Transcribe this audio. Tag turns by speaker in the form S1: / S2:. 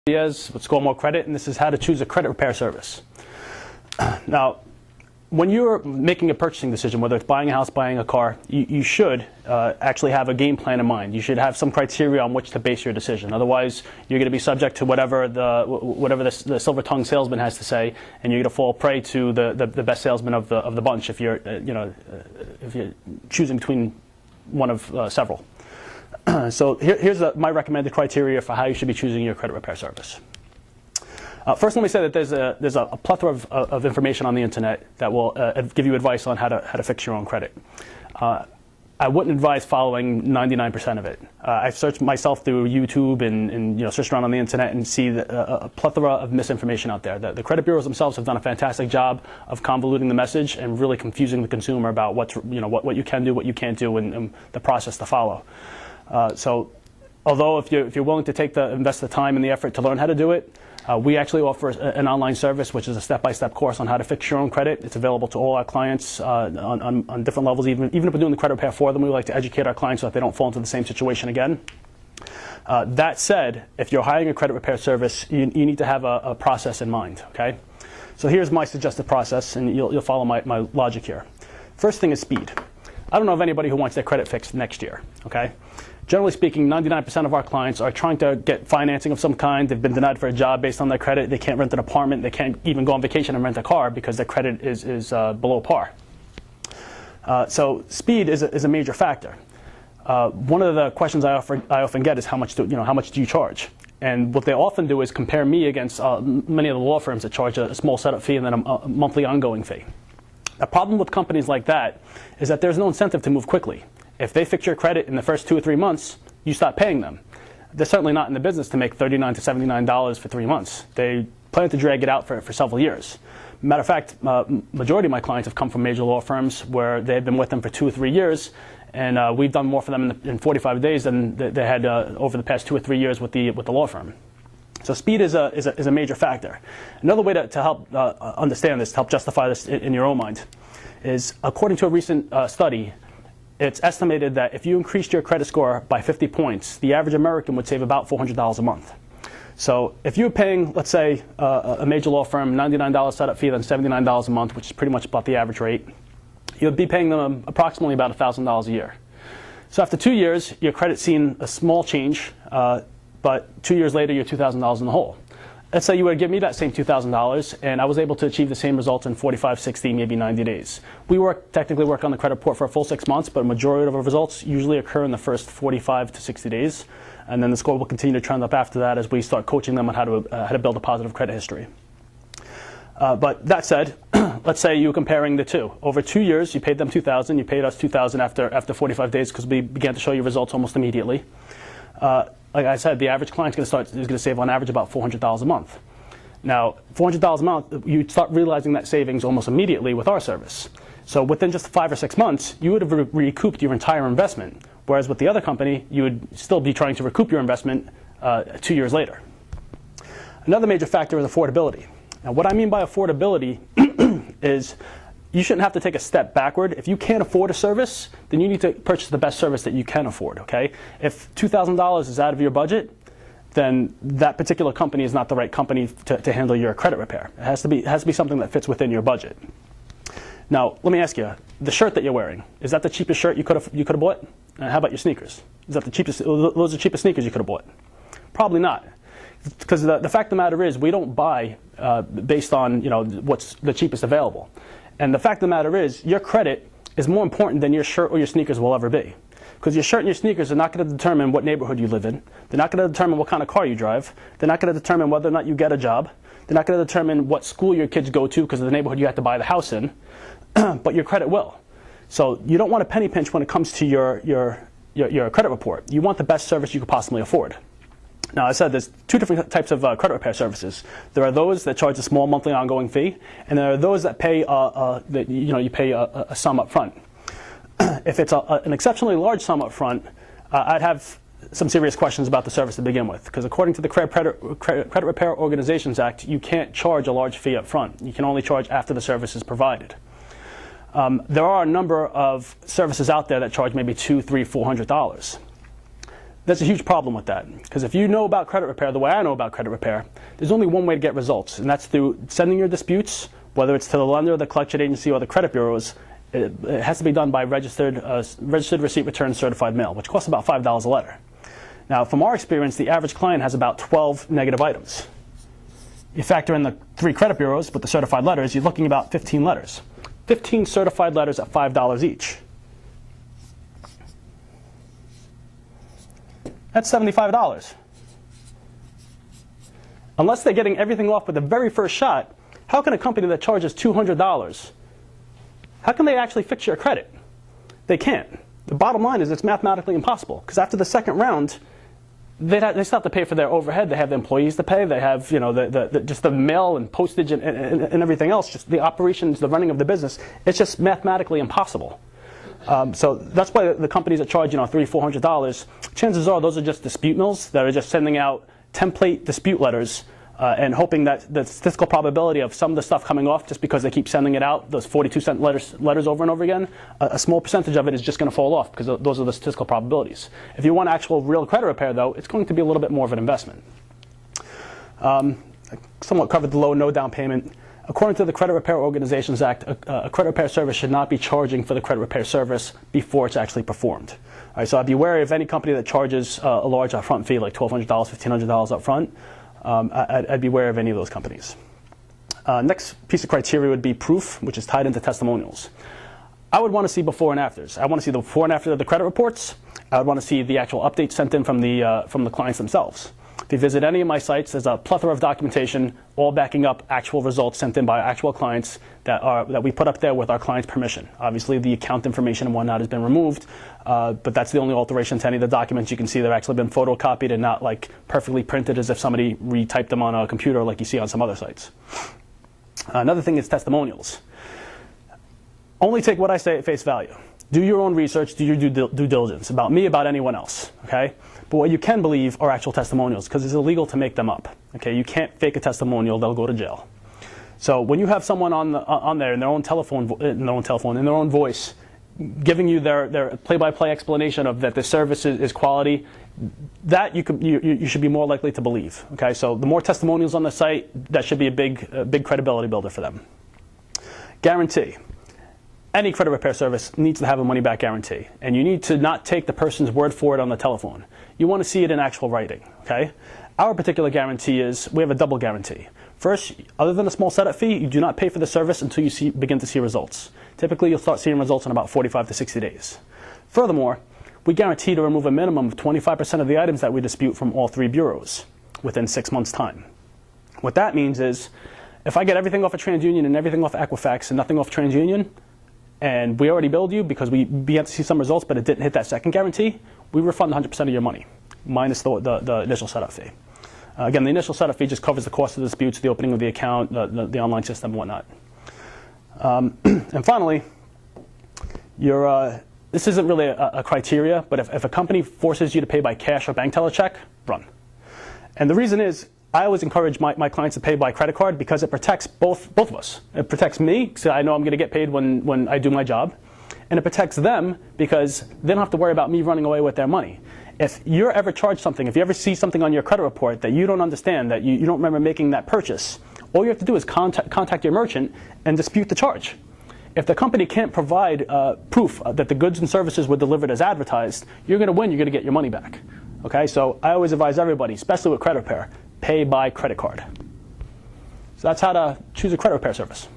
S1: Diaz with Score More Credit, and this is how to choose a credit repair service. Now, when you're making a purchasing decision, whether it's buying a house, buying a car, you should actually have a game plan in mind. You should have some criteria on which to base your decision. Otherwise, you're going to be subject to whatever the silver-tongued salesman has to say, and you're going to fall prey to the best salesman of the bunch if you're choosing between one of several. So here's my recommended criteria for how you should be choosing your credit repair service. First, let me say that there's a plethora of information on the internet that will give you advice on how to fix your own credit. I wouldn't advise following 99% of it. I've searched myself through YouTube and searched around on the internet and see a plethora of misinformation out there. The credit bureaus themselves have done a fantastic job of convoluting the message and really confusing the consumer about what you can do, what you can't do, and the process to follow. So, although if you're willing to invest the time and the effort to learn how to do it, we actually offer an online service, which is a step-by-step course on how to fix your own credit. It's available to all our clients on different levels. Even if we're doing the credit repair for them, we like to educate our clients so that they don't fall into the same situation again. That said, if you're hiring a credit repair service, you need to have a process in mind. Okay, so here's my suggested process, and you'll follow my logic here. First thing is speed. I don't know of anybody who wants their credit fixed next year. Okay. Generally speaking, 99% of our clients are trying to get financing of some kind. They've been denied for a job based on their credit. They can't rent an apartment. They can't even go on vacation and rent a car because their credit is below par. So speed is a major factor. One of the questions I often get is how much do you charge? And what they often do is compare me against many of the law firms that charge a small setup fee and then a monthly ongoing fee. The problem with companies like that is that there's no incentive to move quickly. If they fix your credit in the first 2 or 3 months, you stop paying them. They're certainly not in the business to make $39 to $79 for 3 months. They plan to drag it out for several years. Matter of fact, majority of my clients have come from major law firms where they've been with them for 2 or 3 years, and we've done more for them in 45 days than they had over the past 2 or 3 years with the law firm. So speed is a major factor. Another way to help understand this, to help justify this in your own mind, is according to a recent study, it's estimated that if you increased your credit score by 50 points, the average American would save about $400 a month. So if you're paying, let's say, a major law firm $99 setup fee, then $79 a month, which is pretty much about the average rate, you'd be paying them approximately about $1,000 a year. So after 2 years, your credit's seen a small change, but 2 years later, you're $2,000 in the hole. Let's say you were to give me that same $2,000, and I was able to achieve the same results in 45, 60, maybe 90 days. We technically work on the credit report for a full 6 months, but a majority of our results usually occur in the first 45 to 60 days, and then the score will continue to trend up after that as we start coaching them on how to build a positive credit history. But that said, let's say you're comparing the two. Over 2 years, you paid them $2,000. You paid us $2,000 after 45 days because we began to show you results almost immediately. Like I said, the average client is going to save on average about $400 a month. Now, $400 a month, you start realizing that savings almost immediately with our service. So within just 5 or 6 months, you would have recouped your entire investment. Whereas with the other company, you would still be trying to recoup your investment 2 years later. Another major factor is affordability. Now, what I mean by affordability is you shouldn't have to take a step backward. If you can't afford a service, then you need to purchase the best service that you can afford, okay? If $2,000 is out of your budget, then that particular company is not the right company to handle your credit repair. It has to be something that fits within your budget. Now, let me ask you, the shirt that you're wearing, is that the cheapest shirt you could have bought? How about your sneakers? Is that those are the cheapest sneakers you could have bought? Probably not. Because the fact of the matter is, we don't buy based on what's the cheapest available. And the fact of the matter is, your credit is more important than your shirt or your sneakers will ever be. Because your shirt and your sneakers are not going to determine what neighborhood you live in. They're not going to determine what kind of car you drive. They're not going to determine whether or not you get a job. They're not going to determine what school your kids go to because of the neighborhood you have to buy the house in. But your credit will. So you don't want a penny pinch when it comes to your credit report. You want the best service you could possibly afford. Now, as I said, there's 2 different types of credit repair services. There are those that charge a small monthly ongoing fee, and there are those that pay you pay a sum up front. If it's an exceptionally large sum up front, I'd have some serious questions about the service to begin with, because according to the Credit Repair Organizations Act, you can't charge a large fee up front. You can only charge after the service is provided. There are a number of services out there that charge maybe $200, $300, $400. There's a huge problem with that, because if you know about credit repair the way I know about credit repair, there's only one way to get results, and that's through sending your disputes, whether it's to the lender, the collection agency, or the credit bureaus. It has to be done by registered receipt return certified mail, which costs about $5 a letter. Now, from our experience, the average client has about 12 negative items. You factor in the 3 credit bureaus with the certified letters, you're looking about 15 letters. 15 certified letters at $5 each. That's $75. Unless they're getting everything off with the very first shot, how can a company that charges $200, how can they actually fix your credit? They can't. The bottom line is it's mathematically impossible, because after the second round, they still have to pay for their overhead. They have the employees to pay. They have, you know, just the mail and postage and everything else. Just the operations, the running of the business. It's just mathematically impossible. So that's why the companies that charge, you know, $300, $400, chances are those are just dispute mills that are just sending out template dispute letters and hoping that the statistical probability of some of the stuff coming off, just because they keep sending it out, those 42-cent letters over and over again, a small percentage of it is just going to fall off, because those are the statistical probabilities. If you want actual real credit repair, though, it's going to be a little bit more of an investment. I somewhat covered the low, no down payment. According to the Credit Repair Organizations Act, a credit repair service should not be charging for the credit repair service before it's actually performed. All right, so I'd be wary of any company that charges a large upfront fee, like $1,200, $1,500 up front. I'd be wary of any of those companies. Next piece of criteria would be proof, which is tied into testimonials. I would want to see before and afters. I want to see the before and after of the credit reports. I would want to see the actual updates sent in from the clients themselves. If you visit any of my sites, there's a plethora of documentation, all backing up actual results sent in by actual clients that we put up there with our client's permission. Obviously, the account information and whatnot has been removed, but that's the only alteration to any of the documents. You can see they've actually been photocopied and not like perfectly printed as if somebody retyped them on a computer like you see on some other sites. Another thing is testimonials. Only take what I say at face value. Do your own research, do your due diligence about me, about anyone else, okay? But what you can believe are actual testimonials, because it's illegal to make them up, okay? You can't fake a testimonial, they'll go to jail. So when you have someone on there in their own voice, giving you their play-by-play explanation of that the service is quality, that you should be more likely to believe, okay? So the more testimonials on the site, that should be a big credibility builder for them. Guarantee. Any credit repair service needs to have a money-back guarantee, and you need to not take the person's word for it on the telephone. You want to see it in actual writing, okay? Our particular guarantee is we have a double guarantee. First, other than a small setup fee, you do not pay for the service until you begin to see results. Typically, you'll start seeing results in about 45 to 60 days. Furthermore, we guarantee to remove a minimum of 25% of the items that we dispute from all 3 bureaus within 6 months' time. What that means is, if I get everything off of TransUnion and everything off Equifax and nothing off TransUnion, and we already billed you because we began to see some results, but it didn't hit that second guarantee, we refund 100% of your money, minus the initial setup fee. Again, the initial setup fee just covers the cost of the disputes, the opening of the account, the online system, and whatnot. And finally, this isn't really a criteria, but if a company forces you to pay by cash or bank teller check, run. And the reason is, I always encourage my clients to pay by credit card because it protects both of us. It protects me, because I know I'm going to get paid when I do my job. And it protects them because they don't have to worry about me running away with their money. If you're ever charged something, if you ever see something on your credit report that you don't understand, that you don't remember making that purchase, all you have to do is contact your merchant and dispute the charge. If the company can't provide proof that the goods and services were delivered as advertised, you're going to win, you're going to get your money back. Okay, so I always advise everybody, especially with credit repair, pay by credit card. So that's how to choose a credit repair service.